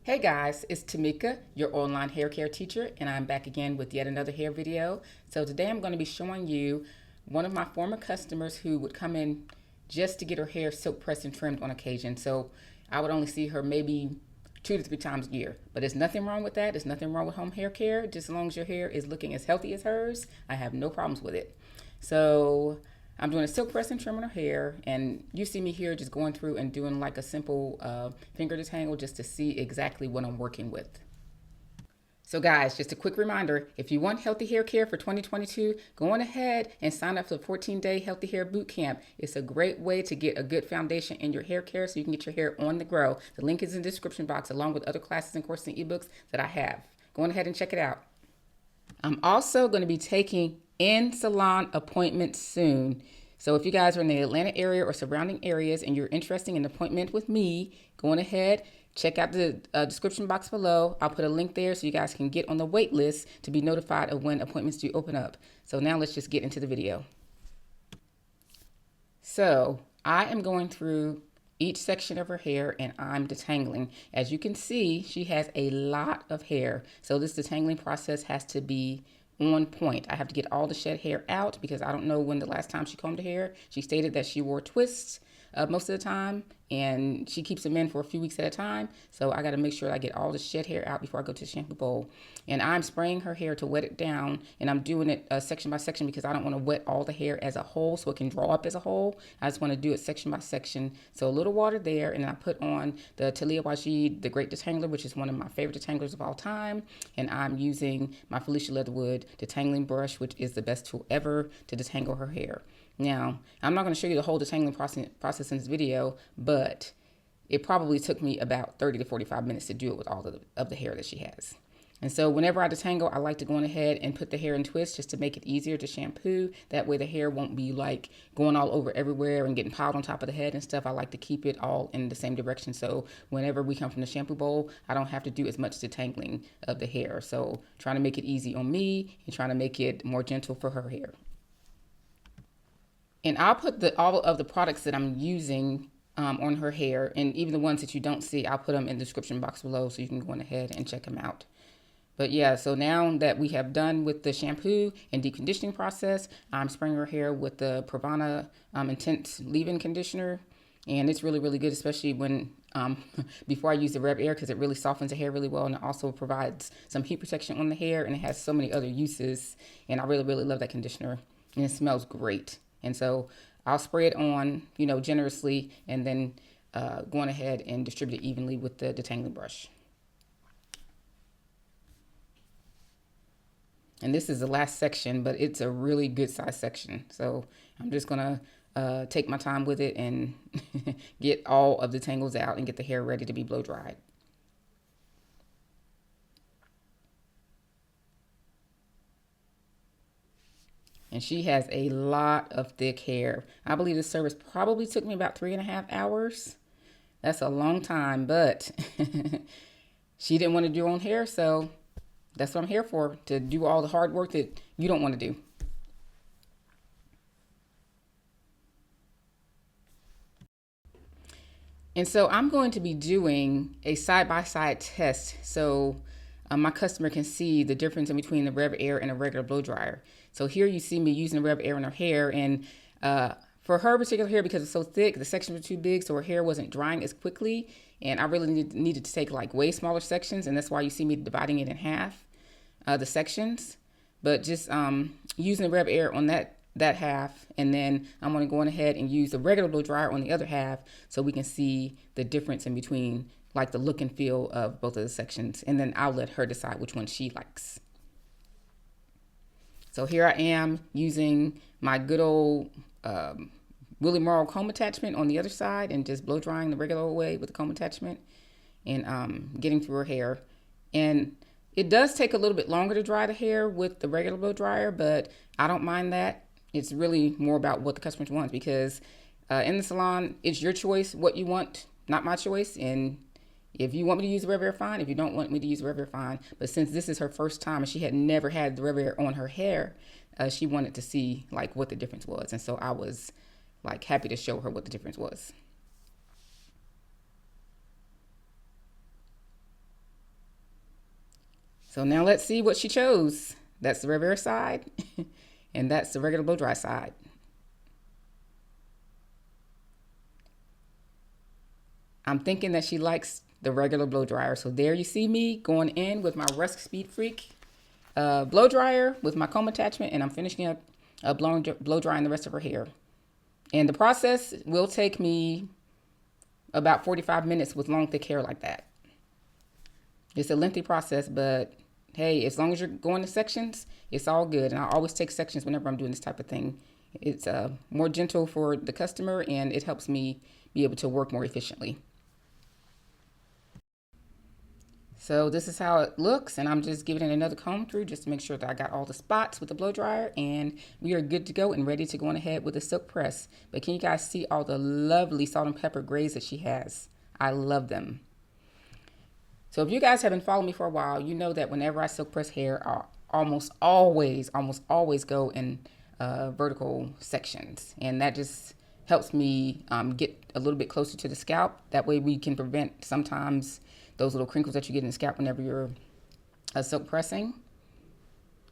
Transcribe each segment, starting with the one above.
Hey guys, it's Tamika, your online hair care teacher, and I'm back again with yet another hair video. So today I'm going to be showing you one of my former customers who would come in just to get her hair silk pressed and trimmed on occasion. So I would only see her maybe 2 to 3 times a year. But there's nothing wrong with that. There's nothing wrong with home hair care. Just as long as your hair is looking as healthy as hers, I have no problems with it. So I'm doing a silk press and trim on her hair, and you see me here just going through and doing like a simple finger detangle just to see exactly what I'm working with. So guys, just a quick reminder, if you want healthy hair care for 2022, go on ahead and sign up for the 14-day Healthy Hair Bootcamp. It's a great way to get a good foundation in your hair care so you can get your hair on the grow. The link is in the description box along with other classes and courses and ebooks that I have. Go on ahead and check it out. I'm also going to be taking in-salon appointments soon. So if you guys are in the Atlanta area or surrounding areas and you're interested in an appointment with me, go on ahead, check out the description box below. I'll put a link there so you guys can get on the wait list to be notified of when appointments do open up. So now let's just get into the video. So I am going through each section of her hair and I'm detangling. As you can see, she has a lot of hair. So this detangling process has to be on point. I have to get all the shed hair out because I don't know when the last time she combed her hair. She stated that she wore twists most of the time, and she keeps them in for a few weeks at a time. So I got to make sure I get all the shed hair out before I go to the shampoo bowl. And I'm spraying her hair to wet it down, and I'm doing it section by section because I don't want to wet all the hair as a whole so it can draw up as a whole. I just want to do it section by section. So a little water there, and then I put on the Talia Wajid, the Great Detangler, which is one of my favorite detanglers of all time. And I'm using my Felicia Leatherwood detangling brush, which is the best tool ever to detangle her hair. Now, I'm not going to show you the whole detangling process in this video, but it probably took me about 30 to 45 minutes to do it with all of the hair that she has. And so whenever I detangle, I like to go on ahead and put the hair in twists just to make it easier to shampoo. That way the hair won't be like going all over everywhere and getting piled on top of the head and stuff. I like to keep it all in the same direction. So whenever we come from the shampoo bowl, I don't have to do as much detangling of the hair. So trying to make it easy on me and trying to make it more gentle for her hair. And I'll put all of the products that I'm using on her hair, and even the ones that you don't see, I'll put them in the description box below so you can go on ahead and check them out. But yeah, so now that we have done with the shampoo and deep conditioning process, I'm spraying her hair with the Pravana Intense Leave-In Conditioner. And it's really, really good, especially when before I use the Rev Air, because it really softens the hair really well, and it also provides some heat protection on the hair, and it has so many other uses. And I really, really love that conditioner, and it smells great. And so I'll spray it on, generously, and then go on ahead and distribute it evenly with the detangling brush. And this is the last section, but it's a really good size section. So I'm just going to take my time with it and get all of the tangles out and get the hair ready to be blow dried. And she has a lot of thick hair. I believe this service probably took me about 3.5 hours. That's a long time, but she didn't want to do her own hair, so that's what I'm here for, to do all the hard work that you don't want to do. And so I'm going to be doing a side-by-side test so my customer can see the difference in between the Rev Air and a regular blow dryer. So here you see me using the Rev Air in her hair, and for her particular hair, because it's so thick, the sections were too big, so her hair wasn't drying as quickly, and I really needed to take like way smaller sections, and that's why you see me dividing it in half, the sections. But just using the Rev Air on that half, and then I'm going to go on ahead and use the regular blow dryer on the other half so we can see the difference in between, like the look and feel of both of the sections, and then I'll let her decide which one she likes. So here I am using my good old Willie Morrow comb attachment on the other side and just blow drying the regular way with the comb attachment and getting through her hair. And it does take a little bit longer to dry the hair with the regular blow dryer, but I don't mind that. It's really more about what the customer wants, because in the salon, it's your choice what you want, not my choice. And if you want me to use the RevAir, fine. If you don't want me to use the RevAir, fine. But since this is her first time and she had never had the RevAir on her hair, she wanted to see like what the difference was. And so I was like happy to show her what the difference was. So now let's see what she chose. That's the Rev Air side, and that's the regular blow dry side. I'm thinking that she likes the regular blow dryer. So there you see me going in with my Rusk Speed Freak blow dryer with my comb attachment, and I'm finishing up blow drying the rest of her hair. And the process will take me about 45 minutes with long, thick hair like that. It's a lengthy process, but hey, as long as you're going to sections, it's all good. And I always take sections whenever I'm doing this type of thing. It's more gentle for the customer, and it helps me be able to work more efficiently. So this is how it looks, and I'm just giving it another comb through just to make sure that I got all the spots with the blow dryer, and we are good to go and ready to go on ahead with the silk press. But can you guys see all the lovely salt and pepper grays that she has? I love them. So if you guys have been following me for a while, you know that whenever I silk press hair, I almost always go in vertical sections, and that just helps me get a little bit closer to the scalp. That way we can prevent sometimes those little crinkles that you get in the scalp whenever you're silk pressing.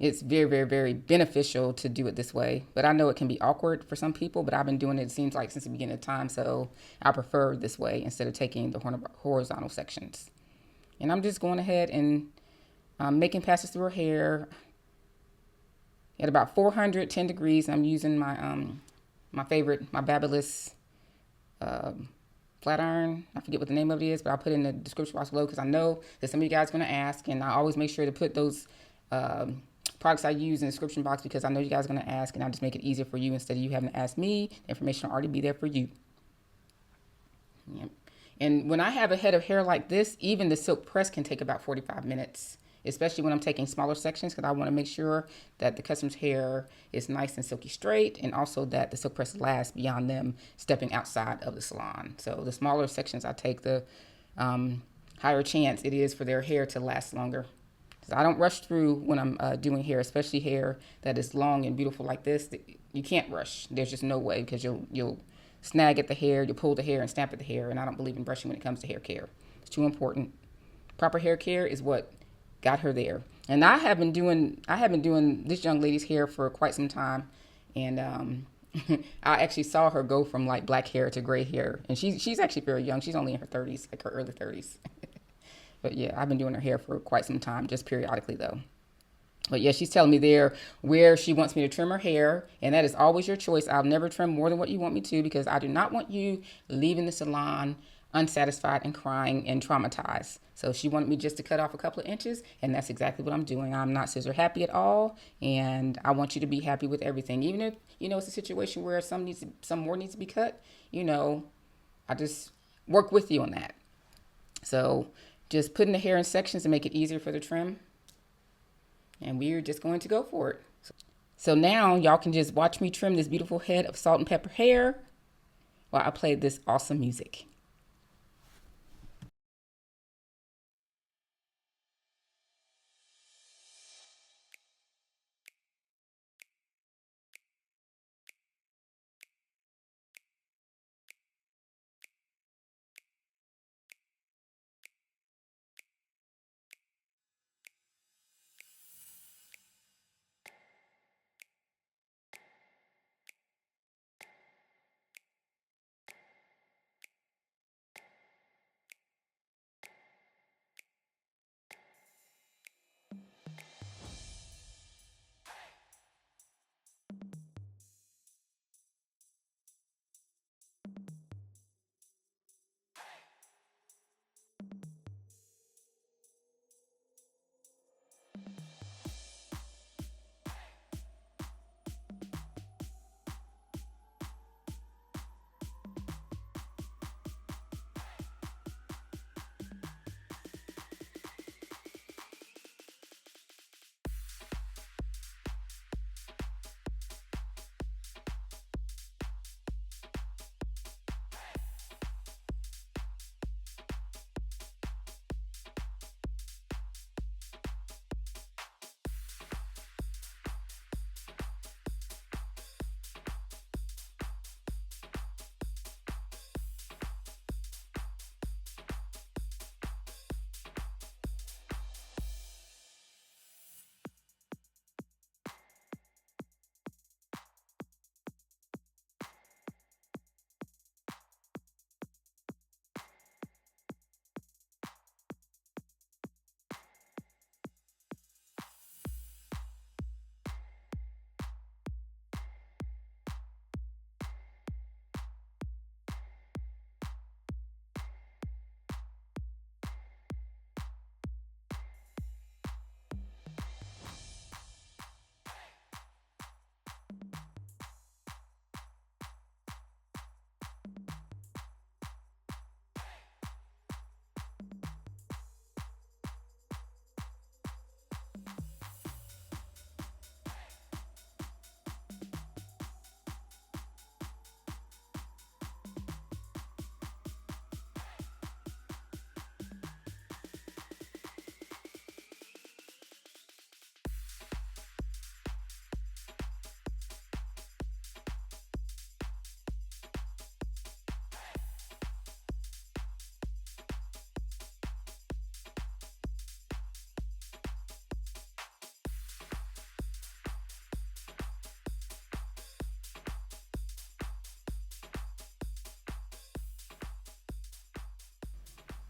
It's very, very, very beneficial to do it this way. But I know it can be awkward for some people, but I've been doing it, it seems like, since the beginning of time. So I prefer this way instead of taking the horizontal sections. And I'm just going ahead and making passes through her hair at about 410 degrees. I'm using my favorite, my Babyliss flat iron. I forget what the name of it is, but I'll put it in the description box below because I know that some of you guys are going to ask, and I always make sure to put those products I use in the description box because I know you guys are going to ask, and I'll just make it easier for you instead of you having to ask me. The information will already be there for you. Yep. And when I have a head of hair like this, even the silk press can take about 45 minutes, especially when I'm taking smaller sections because I want to make sure that the customer's hair is nice and silky straight, and also that the silk press lasts beyond them stepping outside of the salon. So the smaller sections I take, the higher chance it is for their hair to last longer. So I don't rush through when I'm doing hair, especially hair that is long and beautiful like this. You can't rush. There's just no way because you'll snag at the hair, you'll pull the hair and snap at the hair, and I don't believe in brushing when it comes to hair care. It's too important. Proper hair care is what got her there. And I have been doing this young lady's hair for quite some time, and I actually saw her go from like black hair to gray hair, and she's actually very young. She's only in her 30s, like her early 30s. But yeah, I've been doing her hair for quite some time, just periodically though. But yeah, she's telling me there where she wants me to trim her hair, and that is always your choice. I'll never trim more than what you want me to because I do not want you leaving the salon unsatisfied and crying and traumatized. So she wanted me just to cut off a couple of inches, and that's exactly what I'm doing. I'm not scissor happy at all, and I want you to be happy with everything. Even if, it's a situation where some more needs to be cut, I just work with you on that. So just putting the hair in sections to make it easier for the trim, and we're just going to go for it. So now y'all can just watch me trim this beautiful head of salt and pepper hair while I play this awesome music.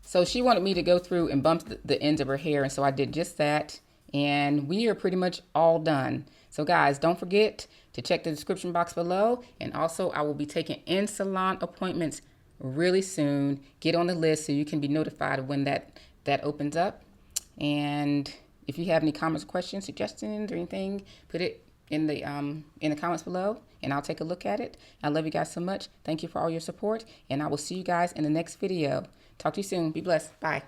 So she wanted me to go through and bump the ends of her hair, and so I did just that. And we are pretty much all done. So guys, don't forget to check the description box below. And also, I will be taking in-salon appointments really soon. Get on the list so you can be notified when that opens up. And if you have any comments, questions, suggestions, or anything, put it in the comments below, and I'll take a look at it. I love you guys so much. Thank you for all your support, and I will see you guys in the next video. Talk to you soon. Be blessed. Bye.